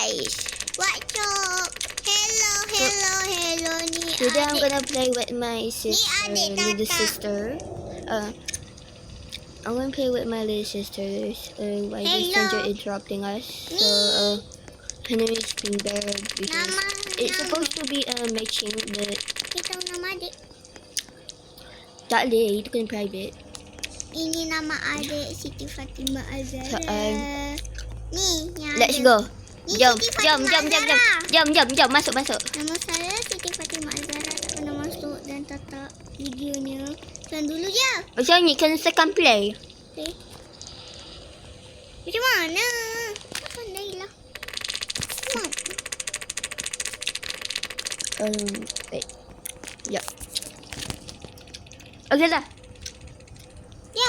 guys. What's up? Hello ni Today I'm adik. gonna play with my sister, adik little Tata. sister. I'm gonna play with my little sisters. Why the Hello. stranger interrupting us? So her name is Green Bear because it's supposed to be matching, but Kita nama adik. tak boleh. Itu kena private. Ini nama adik Siti Fatimah Azhara. Ni yang Let's ada. go. Ni Jom, Siti jom, Fatimah jom, jom, jom, Azhara. jom, masuk. Nama saya Siti Fatimah Azhara. Tak pernah masuk dan tak videonya. Tuan dulu je. Macam ni kena tekan play. Okay. Macam mana? Tak pandai lah. Wait. Yep. Okay dah. Ya.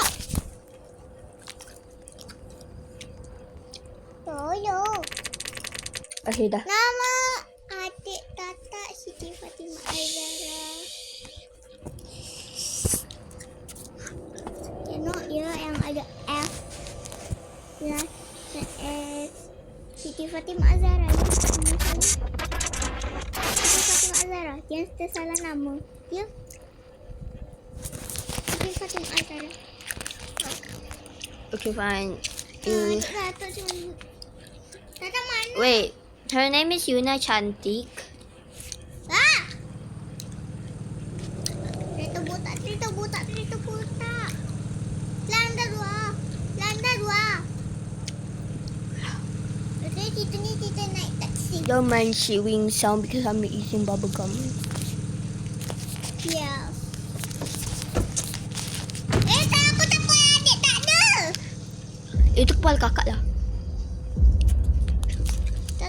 Tolong. Okay dah. Nama adik Tata Siti Fatimah Azhara. Tengok ya yang ada F. Ya, S. Siti Fatimah Azhara. Siti Fatimah Azhara. Jangan tersalah nama. Ya. Siti Fatimah Azhara. Okay fine. Tata cuma. Tata mana? Wait. Her name is Yuna Cantik. Ah! Cerita botak. Landa dua. Okay, kita naik taksi. Don't mind chewing sound because I'm eating bubble gum. Ya. Aku takut adik tak ada. Itu kepala kakak lah.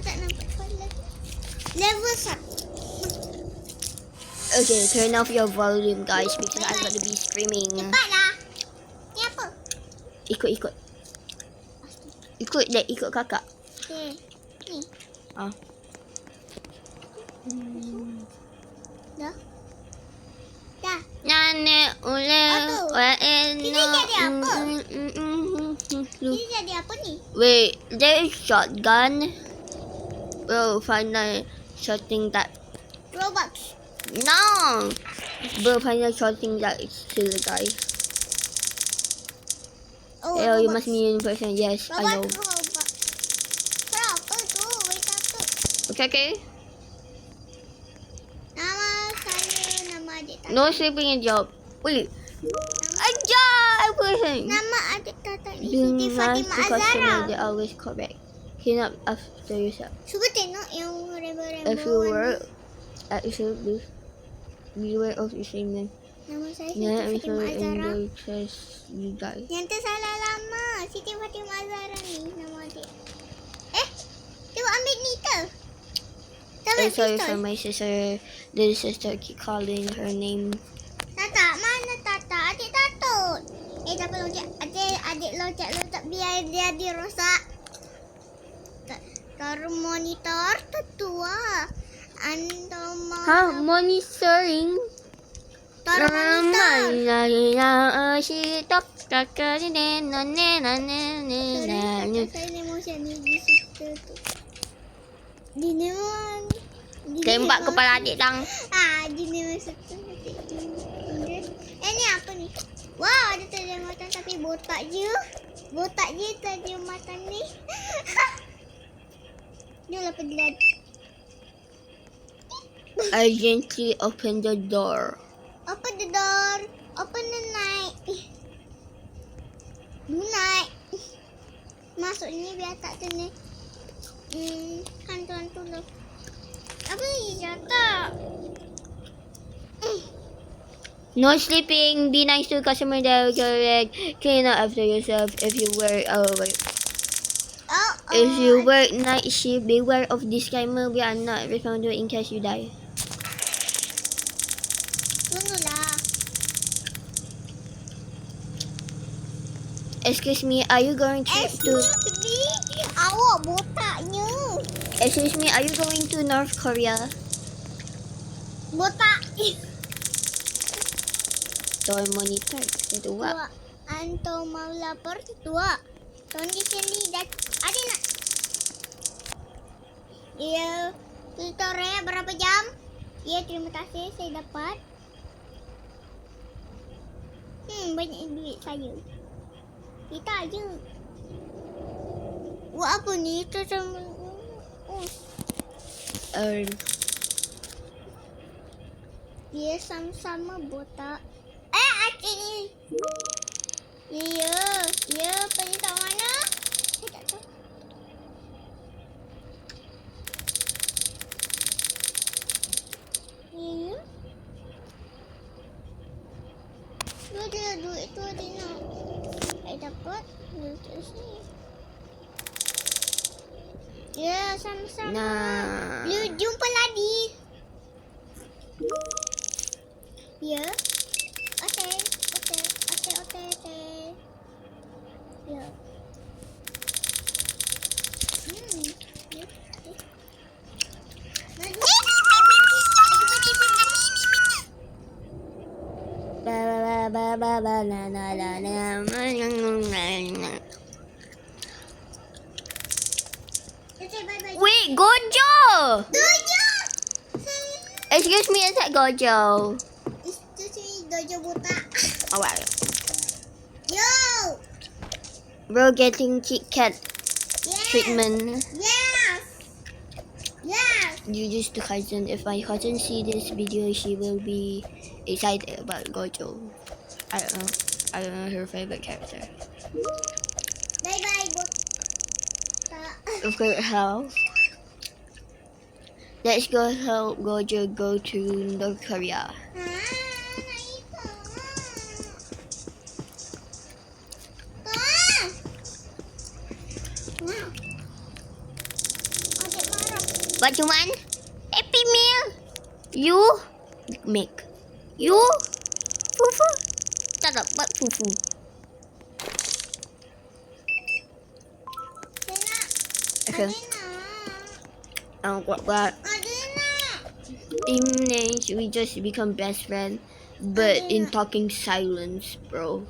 Tak nampak kepala. Level 1. Okay, turn off your volume guys because I'm gonna be screaming. Cepatlah. Ni apa? Ikut kakak. Okay. Ni. Ah. Dah. Dah. Nane ule Ini jadi apa? Ini jadi apa ni? Wait, there is shotgun. Bro, final shooting that. Robux. No! Bro, final shooting that is still guys. Oh, You Robux. must be in person. Yes, I know. Robux. Berapa tu? Wait apa? Okay. Nama saya, nama adik Tata. No sleeping in job. Wait. Ajak person. Nama adik Tata ni Do Siti not Fatimah to customer. Azhara. They always correct. Clean up after yourself. Cuba tengok yang rainbow-rainbow. If you work at your booth, beware of your same. Nama saya Siti Yeah, if Fatimah you're in Azhara. the chest, you die. Yang tersalah lama. Siti Fatimah Azhara ni nama adik. Cuba ambil ni tu. I'm sorry for pistol. my sister. Little sister keep calling her name. Tata, mana Tata? Adik takut. Tak apa loncat. Adik loncat biar dia dirosak. Taruh monitor tertua. Anda mau Monitoring. taruh monitor. Saya emosi ni di situ tu. Di neon. Tembak kepala adik dang. Di neon situ. Ni apa ni? Wow, ada tajamatan tapi botak je. Botak je tajamatan ni. Jomlah pergi lagi. I gently open the door. Open the door. Open the night. Naik. Masuk ni biar tak kena hantu-hantu tu. Apa ni cakap? No sleeping. Be nice to customer. That correct. Clean up after yourself. If you work, if you work night shift, beware of disclaimer. We are not responsible in case you die. Tunggulah. Excuse me. Are you going to? Excuse me. Awak botaknya. Excuse me. Are you going to North Korea? Botak. Door monitor. Itu what? Tua. Anto mau lapor tua. Kondisi lidah. Adik nak. Iya. Tutorialnya berapa jam? Iya, terima kasih saya dapat. Banyak duit saya. Kita aja. Wah, apa ni? Itu sama. Dia sama-sama botak. Acik. Iya. Ya, pergi kat mana? Saya tak tahu. Iya. Dia ada duit tu ada nak. Saya dapat. Duit tu sini. Ya, sama-sama. Nah. Jumpa lagi. Ya. Okey. Ya. Wait, Gojo! Dojo. Excuse me, is that Gojo? Itu si Dojo buta. Alright. Yo. Bro getting Kit Kat Yes. treatment. Yes. Yes. You used to cousin. If my cousin see this video, she will be excited about Gojo. I don't know her favorite character. Bye bye buta. Of course, how? Let's go help Gojo go to North Korea. What you want? Happy Meal. You make. You fufu. Shut up. What fufu? Okay. What? Even names, we just become best friends, but in talking silence, bro.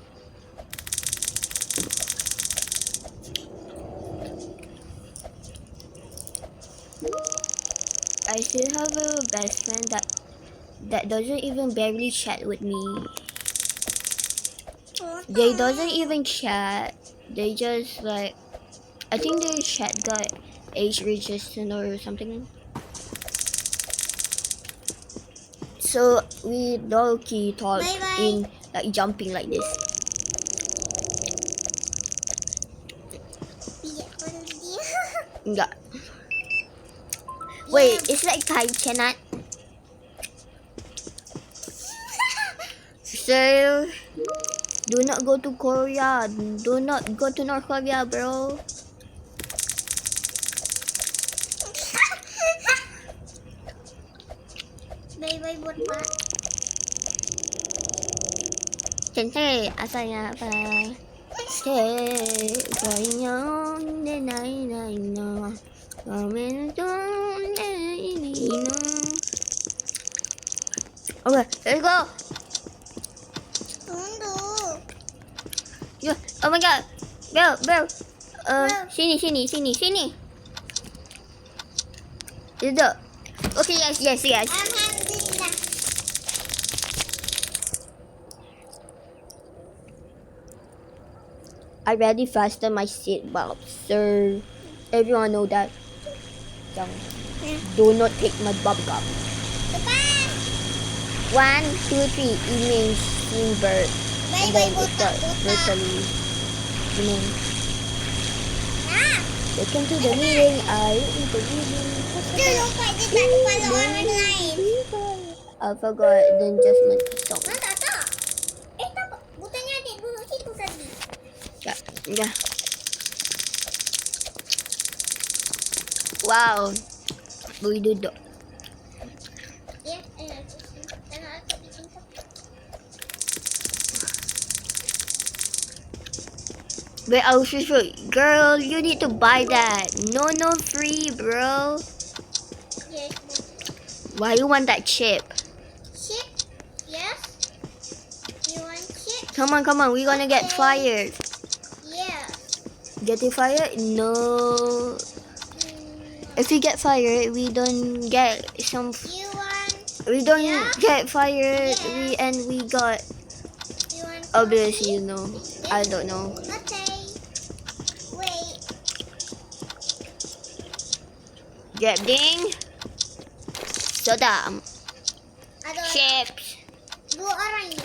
I still have a best friend that doesn't even barely chat with me. They doesn't even chat. They just like, I think their chat got age resistant or something. So we low-key talk in like jumping like this. Enggak. Wait, it's like Kai cannot. So do not go to Korea. Do not go to North Korea, bro. Bye-bye buat Pak. Sensei, asalnya apa? Okay, let's go. Tunggu. Yo, oh my god. Bel. Sini. Duduk. Okay, yes. Alhamdulillah. I already fastened my seatbelt, sir. Everyone know that. Do not take my bubblegum. Papa. 1, 2, 3. It means bird. And then Bye-bye it buta. got virtually. You know. Welcome to the meeting. I will be leaving. Itu lupa dia tak follow orang lain. I forgot the adjustment song. Tak. Tak. Butanya adik duduk situ tadi. Yeah. Wow. Boleh duduk. Ya, tengok aku bikin tu. Wait, I was just girl, you need to buy that. No, free, bro. Yes. Why you want that chip? Chip? Yes. You want chip? Come on, we're gonna get fired. Yeah. Getting fired? No. If we get fired, we don't get some. You want? We don't Yeah. get fired. Yeah. We got You want? obviously, coffee? I don't know. Okay. Wait. Grab ding. Soda. Ada Chips. 2 orang ni.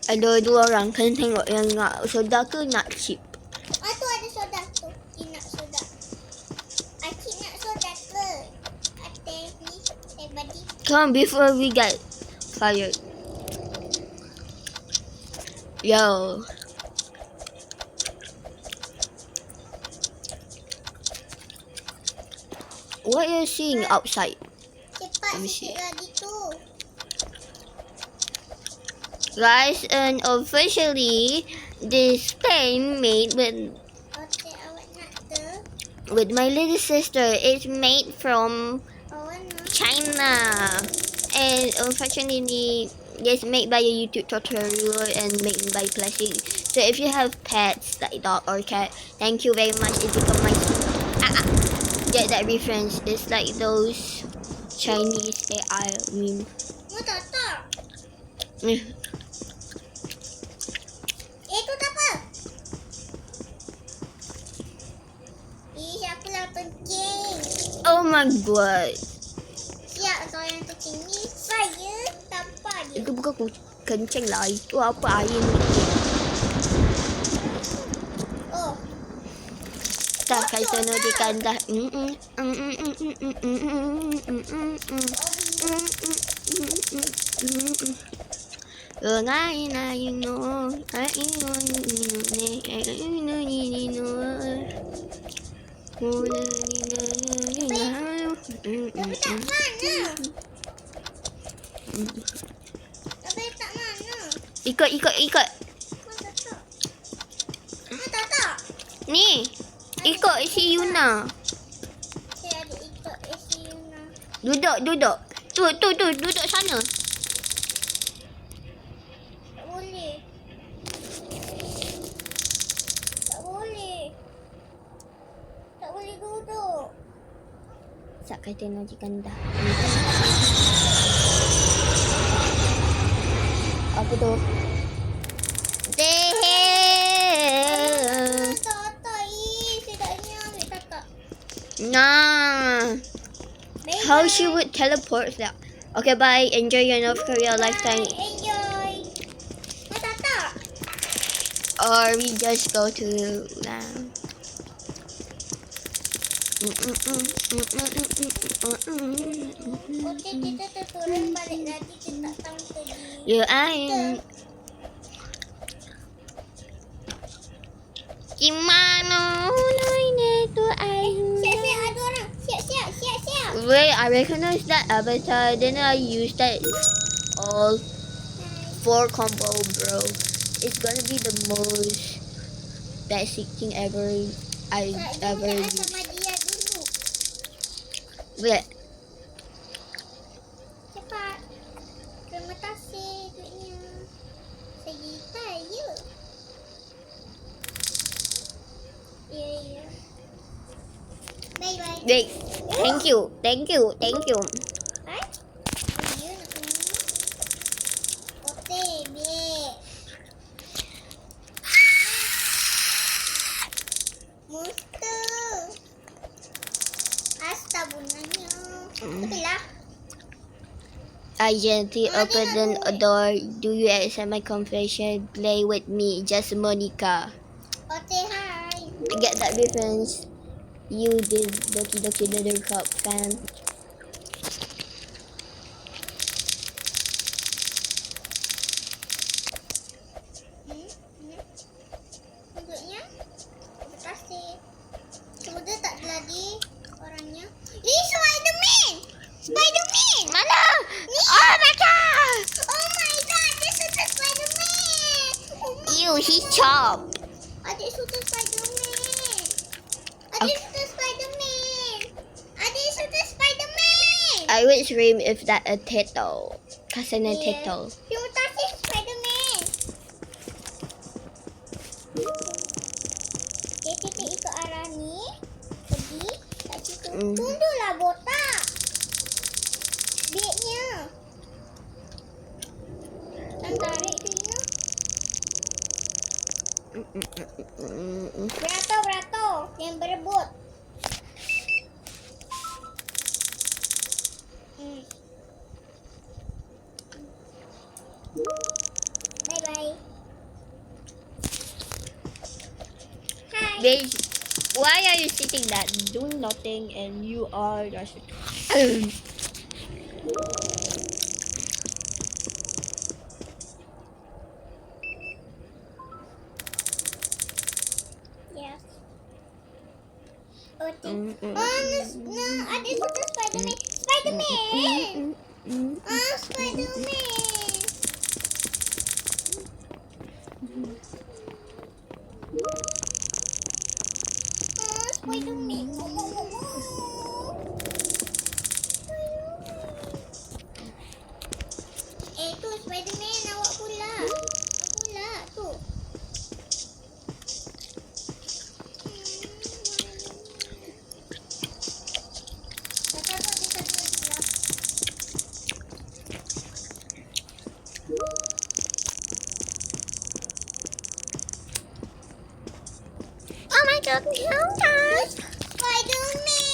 Ada 2 orang. Kena tengok yang nak soda ke nak chip. Ah tu ada soda tu. Dia nak soda. Acik nak soda ke? Ate ni. Everybody. Come on, before we get fired. Yo. What are you seeing outside? Cepat Let me see. sikit lagi tu. Guys, and officially, this pen made Ote awak nak ke? with my little sister. It's made from Awak nak? China, and unfortunately, it's made by a YouTube tutorial and made by plastic. So if you have pets like dog or cat, thank you very much. If you come my get that reference, it's like those Chinese AI meme. Mu tak tak? Eh, Tu tak apa? Siapa lah kencing? Oh my god, Siap kau yang kencing ni. Saya tampar dia. itu bukan kencing lah, itu apa air ni? Oh. Tak kata no di kandah. Ngai nai no, ai no ne, ai no ni no. Tapi tak mana? Tapi tak mana? Ikut. Mu tak tak? Mu tak tak? Ni, ikut si Yuna. Saya ada ikut isi Yuna. Duduk. Tu, duduk sana. Tak boleh. Tak boleh. Tak boleh duduk. Sak kata no di kandah. Apa tu? Tak. Sedapnya ambil tak. Nah. How she would teleport that? Okay, bye. Enjoy your North Korea lifetime. Enjoy. Mu tak tak? Or we just go to Okey, kita terturun balik lagi. Kita tak tahu tadi. You ain't. Gimana itu Siap, ada orang. Siap. Wait, I recognize that avatar. Then I use that all 4 combo, bro. It's gonna be the most basic thing ever I ever Saya used. sama dia dulu. Wait, Cepat. Terima kasih duitnya. Saya kaya. Ya. Bye. wait. Thank you. Hai? Ya, nak kemana? Okey, baik. Musta. Astabunanya. Tapi lah. I gently opened the door. Do you accept my confession? Play with me, just Monica. Okey, hai. Get that reference? You did Doki Doki Little Cup fan. Untuknya. Terima kasih. Semoga tak ada lagi orangnya. Spider-Man! Mana? Oh my god! Oh my god, dia suka Spider-Man! Oh my Ew, he chopped. Adik suka Spider-Man! Adik suka Spider-Man! I would scream if that a title. Kasana title. Terima kasih Spider-Man! Okay, kita ikut arah ni. Pergi. Tak Berato. Yang berebut. Bye-bye. Hi. Guys, why are you sitting that doing nothing and you are just Yes. No, ada satu Spiderman. Spiderman. Spiderman. Tu Spiderman awak pula. Tu. Oh my god, Spiderman.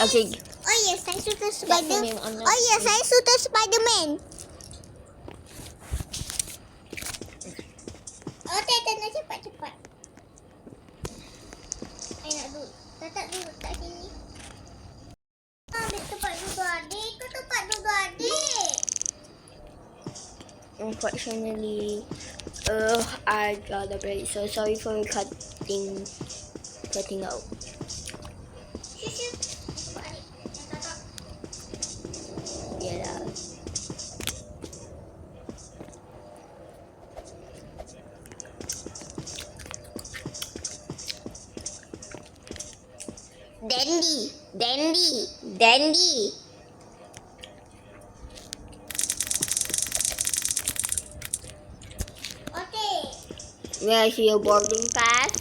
Okay, Oh ya, saya suka that's Spider. the name on the Oh ya, saya suka Spiderman. Oh, Tata cepat. Saya nak duduk. Tak duduk kat sini. Ambil tempat duduk adik. Kau tempat duduk adik. unfortunately, I got a break, so sorry for cutting out. Shoo. Tempat adik. Tak. Yeah. Dandy. Okay. Where's your boarding pass?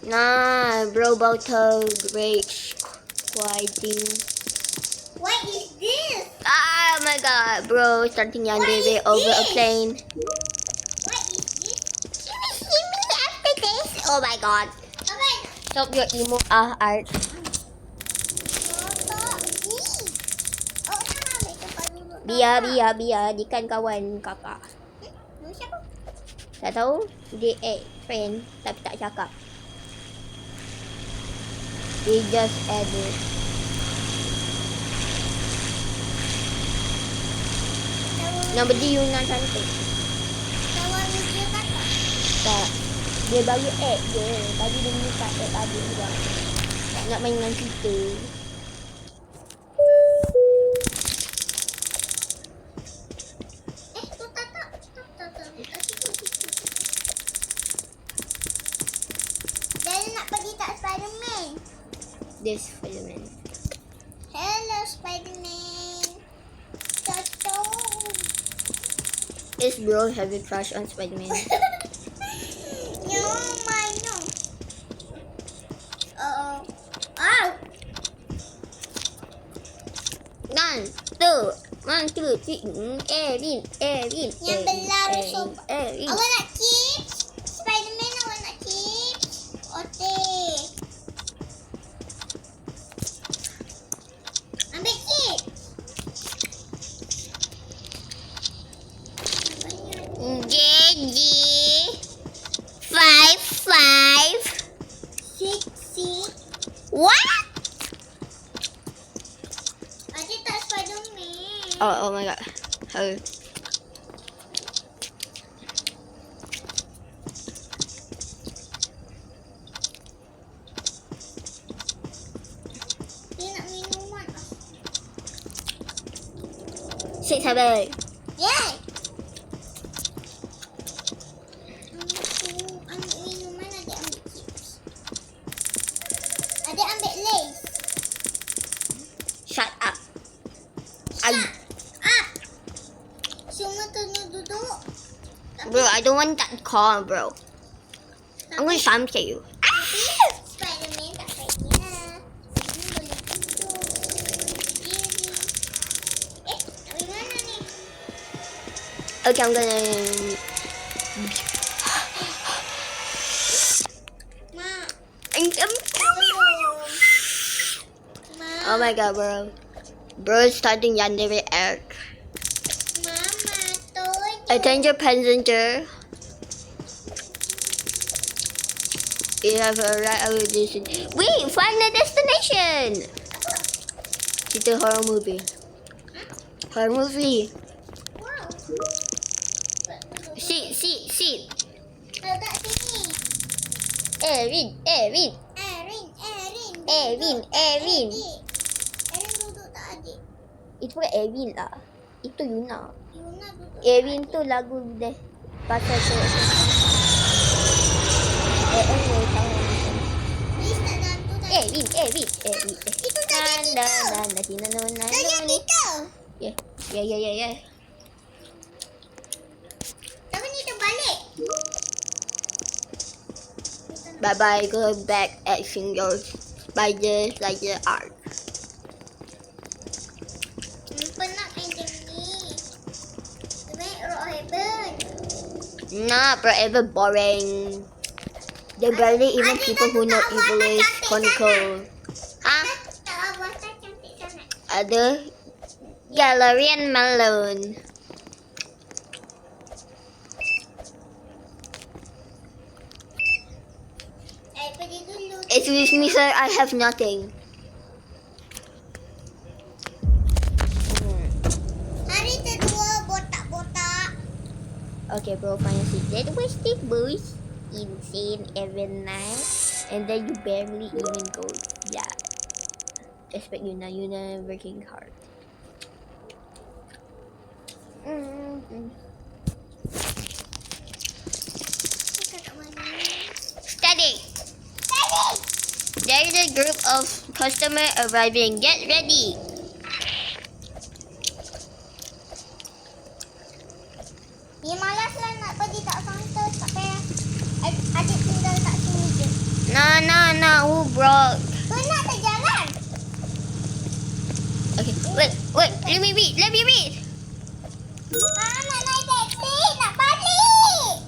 Nah, bro, about to great quieting. What is this? Oh my god, bro, starting What yandere is over a this? plane. What is this? Shimmy after this. Oh my god. Okay. Stop your emo art. Kotak ni. Oh, nak ambil tempat duduk. Biar, dia kan kawan kakak. Nama siapa? Tak tahu, dia friend tapi tak cakap. They just added. Nama dia Yuna cantik. Kawan dia kakak. Tak. Dia baru add je. Tadi dia minta add tadi juga. Tak nak main dengan kita. Tu tak. Kat situ. Dia nak pergi kat Spiderman. This Spiderman. Hello Spiderman. Toto. Is bro having crush on Spiderman? No, no. Uh-oh. Ow. 1, 2, 3. Erin. Yang berlalu sobat. Erin. Awak nak chips? Spiderman awak nak chips? Okey. Ambil chips. JG 55. 6. What? Ada tak Spiderman? Oh my god. Oh. Dia nak minuman. 6, 7. Yay! Ambil minuman, adik ambil chips. Adik ambil Lays. Shut up. Semua kena duduk. Bro, I don't want that car, bro. I'm gonna Tapi slam you. Spiderman tak payah. Ini boleh Okay, I'm gonna. Ma, I'm Ma, Oh my god, bro. Bro is starting yandere arc. Mama, told you. Attention passenger. You have arrived at destination. Wait, final destination! It's a horror movie. Horror movie. Wow. Sit. Duduk sini. Erin. Erin. Erin. Erin duduk tak adik? Itu bukan Erin lah. Itu Yuna. Yuna duduk. Erin tu lagu deh. Pasal tu. Anyway, tahu. Please tak ada hantu tadi. Erin. Itu tadi kita. Tadi kita. Yeah. Tapi ni terbalik. Bye. Go back at your spider art. Penat main game ni. Main Rock Heaven. Not forever boring. There barely even people who know English Chronicle. Hah? Tak avatar cantik sangat. Ada Gallery and Melon. Pergi dulu. Excuse me, sir. I have nothing. Hari kedua botak-botak. Okay, bro. Fine. That was the most insane every night, and then you barely even go. Yeah. Expect Yuna working hard. Kita kat mana? Steady. There is a group of customers arriving. Get ready. Dia malas lah nak pergi tak counter. Tak payah. Adik tinggal kat sini je. No. Who broke? Penat tak jalan. Okay. Wait. Let me read. Nak naik taksi. Nak balik.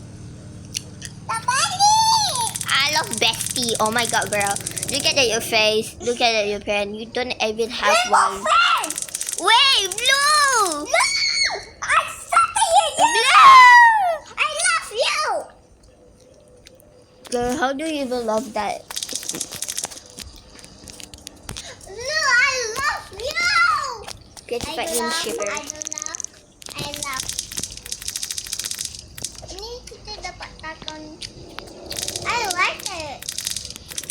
I love bestie. Oh my god, girl. Look at your face. Look at your pen. You don't even have one. Friend. Wait, blue. No. I suck at you. Blue. I love you. Girl, how do you even love that? No, I love you. Get I back in shiver. love. Ini kita dapat takon. I like it.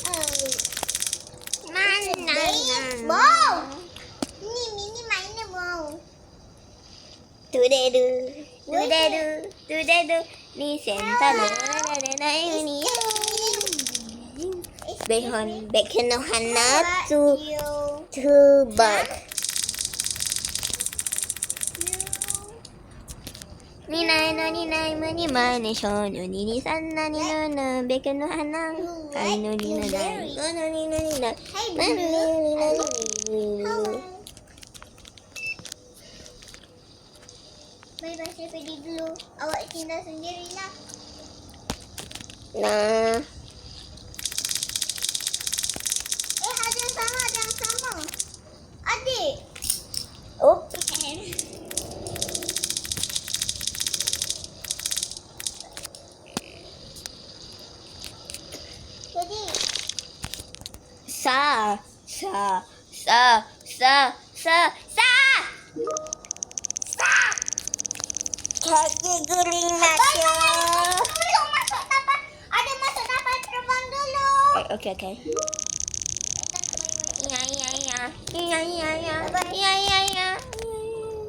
Oh. Mana? Wow. Ini mini mainnya wow. Today do. Ni senta na ini. Bacon no hana to bug. Ni nai mani mani shono ni sanna ni no bacon no hana. Ai no ni na. Bye-bye, saya pergi dulu. Awak tinggal sendirilah. Nah. Ada yang sama. Adik. Oh. Jadi, Sa. Kaki guling nacho. belum masuk tapak. Ada masuk tapak terbang dulu. Okay. Iya.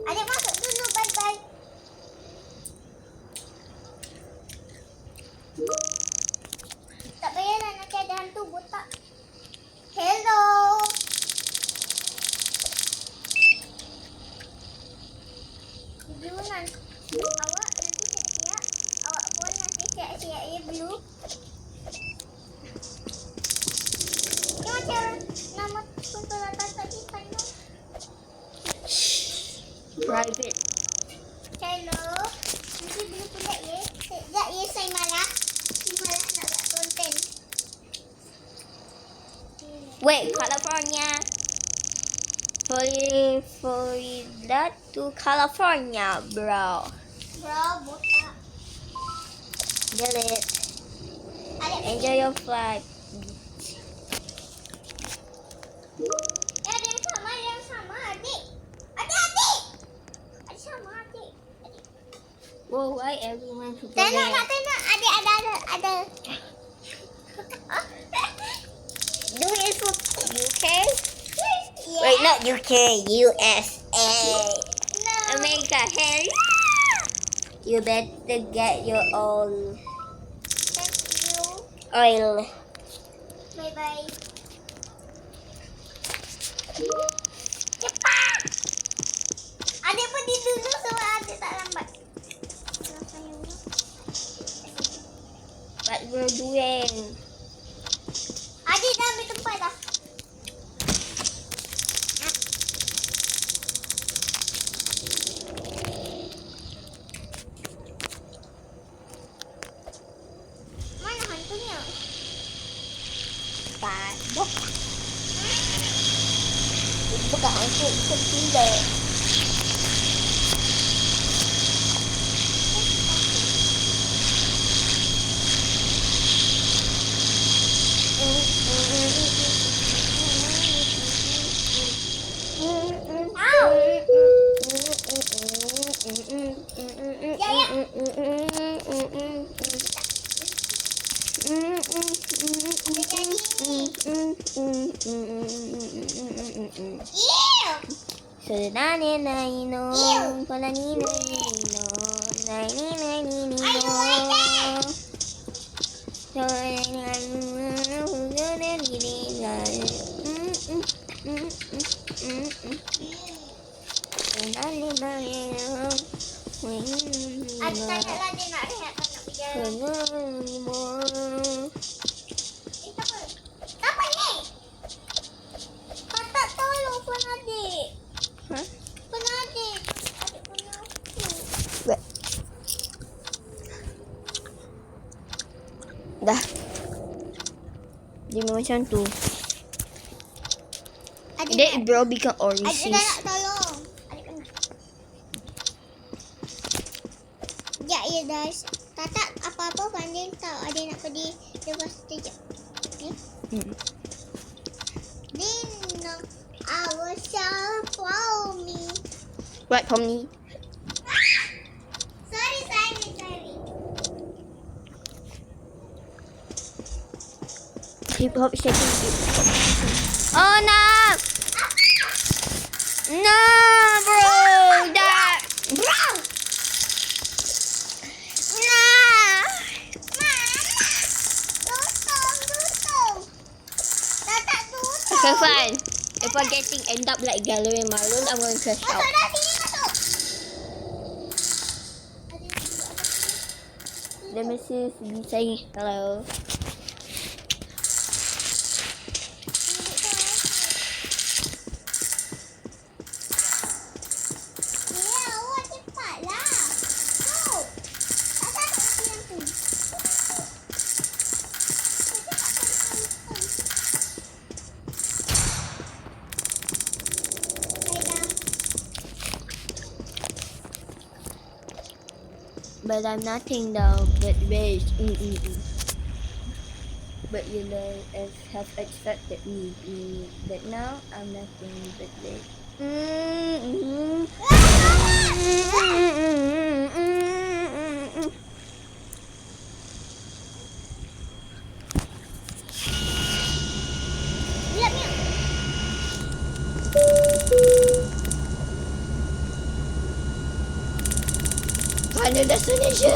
Adik masuk dulu. Bye-bye. Tak payahlah nanti ada hantu botak. Hello. Junan. Awak nanti siap-siap. Awak pun nanti siap-siap ya Blue. Ini macam nama konsultan tadi kan? Private. Hello. ya saya malah. Saya malah nak buat konten. Wait, California. Florida to California, bro. Bro, buta. Delete. Adik Enjoy your flight. ada yang sama, adik. Adik. Ada sama, adik. Whoa, why everyone Tengok, adik ada. Do it for UK? Yeah. Wait, not UK, USA. No. America, hey. You better get your own Thank you. oil. Bye-bye. Cepat. Adik pergi dulu sebab adik tak lambat. What we're doing? Adik dah ambil tempat dah. Mana hantunya? Padok. Bukan hantu, itu tidak. Adik tanya lah dia nak rehat tak nak berjalan. Apa ni? Kakak tolong pun adik. Hah? Pun adik. Adik pun aku. Dah. Dia macam tu. Adik Dek nak, bro become adik dah Orisis. nak tolong. Adik kena. Sekejap ya guys. Tak apa-apa pandai tahu adik nak pergi lepas sekejap. Ni. Dino, I will shout for me. Right from me. Sorry. Hip hop shaking. Oh no! No, bro! That. Bro! Nah! Tutup. Tak tutup. Okay, fine. If we're getting end up like Gallery Marlon, I'm going to crash Masuk out. dah, sini masuk. Let me see if you say hello. Ya, awak cepatlah. Tu. Tak yang tu. But I'm nothing though, but rage. But you know, have accepted me. But now I'm nothing but rage. Gelap ni. Final destination!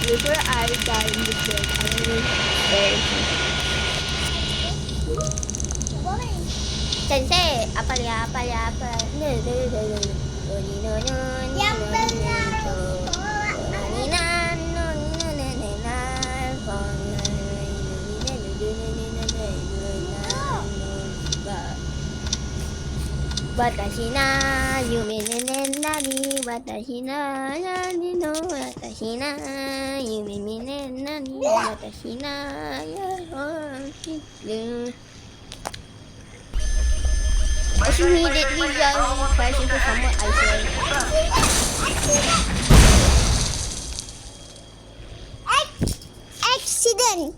Before I die in this game, I will say Boleh. Sensei, apa? Yang benar. Watashi na yume ne ne nani. Watashi na nani no. Watashi na yume ne nani. Watashi na If you immediately crash into someone isolated. Accident.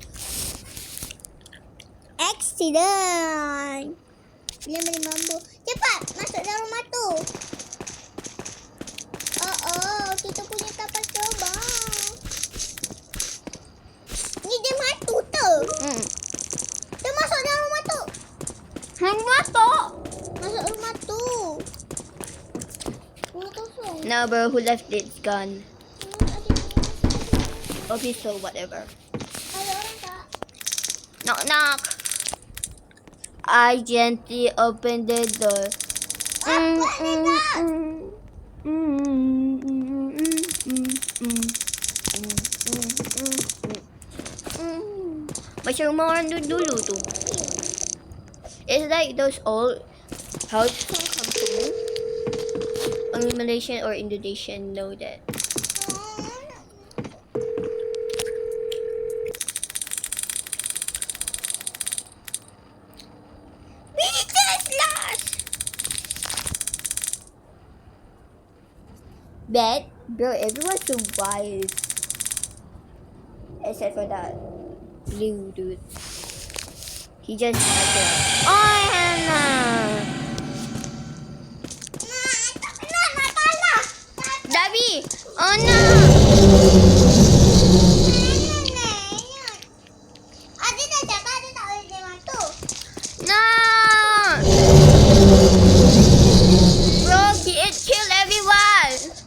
Accident. Bila beli mampu. Cepat masuk dalam rumah tu. Oh, kita punya kapal terbang. Ni dia matu tu. Dia masuk dalam rumah tu. Masuk rumah tu. Rumah kosong. No, bro, who left its gun? Ada Okay, so whatever. orang tak? Knock, knock. I gently opened the door. Macam rumah orang dulu tu. It's like those old house from kampung. Only Malaysian or Indonesian know that. Bet, bro, everyone survived. Except for that blue dude. He just had to. Oh, Hannah! Dabi! Oh no! No! Bro, it killed everyone!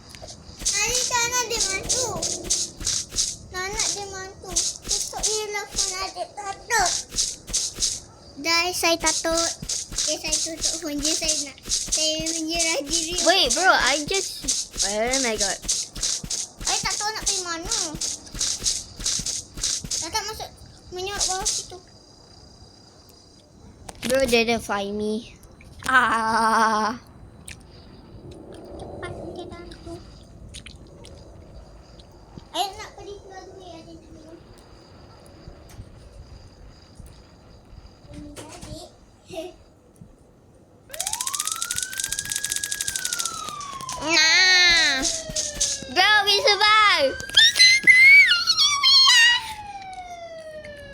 Dah saya takut. Saya tutup phone je. Saya menyerah diri. Wait, bro, I just. Oh my god. Saya tak tahu nak pergi mana. Tak masuk menyerap bawah situ. Bro didn't find me. Ah.